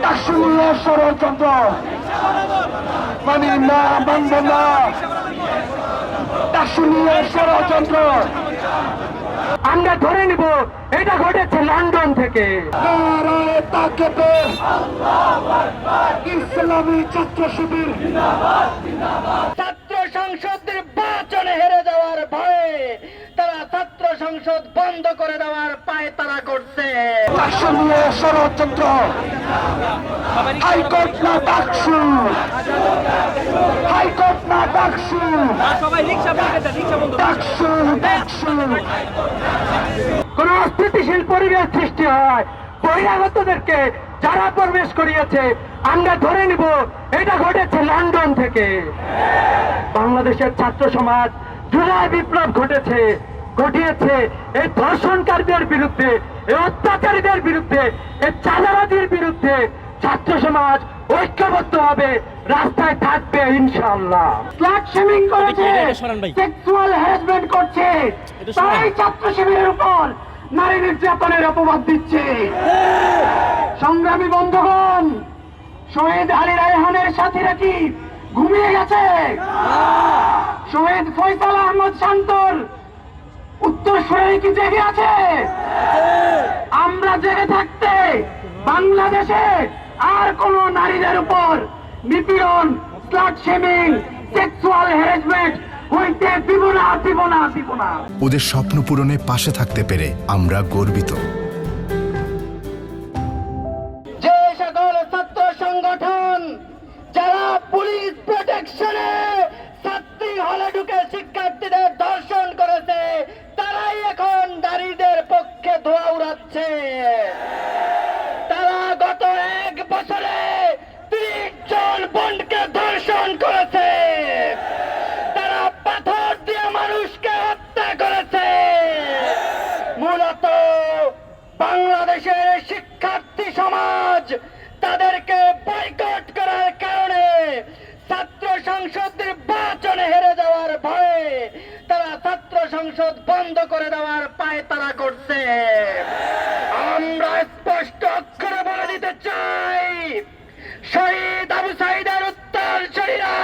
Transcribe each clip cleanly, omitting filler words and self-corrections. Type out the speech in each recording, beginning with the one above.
কাশ্মীরের ষড়যন্ত্র মানি না, মানব না। কাশ্মীরের ষড়যন্ত্র আমরা ধরে নিব এটা ঘটেছে লন্ডন থেকে। নারায়ে তাকবীর, ইসলামী ছাত্র শিবির। ছাত্র সংসদ নির্বাচনে হেরে যাওয়ার ভয়ে তারা ছাত্র সংসদ বন্ধ করে দেওয়ার পায়তারা করছে। কাশ্মীরের ষড়যন্ত্র হাইকোর্ট না ডাকসু, হাইকোর্ট না ডাকসু, ডাকসু ডাকসু। কোন অস্থিতিশীল পরিবেশ সৃষ্টি হয়, বহিরাগতদেরকে যারা প্রবেশ করিয়েছে আমরা ধরে নিব এটা ঘটেছে লন্ডন থেকে। বাংলাদেশের ছাত্র সমাজ জুলাই বিপ্লব ঘটিয়েছে এই ধর্ষণকারীদের বিরুদ্ধে, এই অত্যাচারীদের বিরুদ্ধে, এই চাঁদাবাজির বিরুদ্ধে ছাত্র সমাজ ঐক্যবদ্ধ হবে, রাস্তায় থাকবে ইনশাআল্লাহ। স্লাট শেমিং করেছে, সেক্সুয়াল হ্যারাসমেন্ট করছে, তাই ছাত্র শিবিরের উপর নারী নির্যাতনের অপবাদ দিচ্ছে। সংগ্রামী বন্ধুগণ, শহীদ আলী রায়হানের সাথীরা কি ঘুমিয়ে গেছে? শহীদ ফয়সাল আহমদ শান্তর উত্তরসূরি কি জেগে আছে? আমরা জেগে থাকতে বাংলাদেশে আর কোন নারীদের উপর নিপীড়ন, স্লাট শেমিং, সেক্সুয়াল হ্যারাসমেন্ট হইতে দিব না, দিব না, দিব না। ওদের স্বপ্ন পূরণে পাশে থাকতে পেরে আমরা গর্বিত। যে সকল ছাত্র সংগঠন যারা পুলিশ প্রোটেকশনে ছাত্রী হলে ঢুকে শিক্ষার্থীদের ধর্ষণ করেছে, তারাই এখন নারীদের পক্ষে ধোঁয়া উড়াচ্ছে। তারা গত 1 বছরে 30 জন বোনকে ধর্ষণ করেছে। তারা পাথর দিয়ে মানুষকে হত্যা করেছে। মূলত বাংলাদেশের শিক্ষার্থী সমাজ তাদেরকে বয়কট করার কারণে ছাত্র সংসদ নির্বাচনে হেরে যাওয়ার ভয়ে তারা ছাত্র সংসদ বন্ধ করে দেওয়ার পায়তারা করছে। আমরা স্পষ্ট অক্ষরে বলে দিতে চাই, শহীদ আবু সাঈদের উত্তরসূরিরা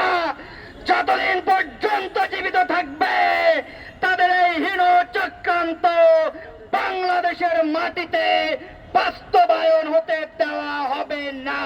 যতদিন পর্যন্ত জীবিত থাকবে তাদের এই হীন চক্রান্ত বাংলাদেশের মাটিতে বাস্তবায়ন হতে দেওয়া হবে না।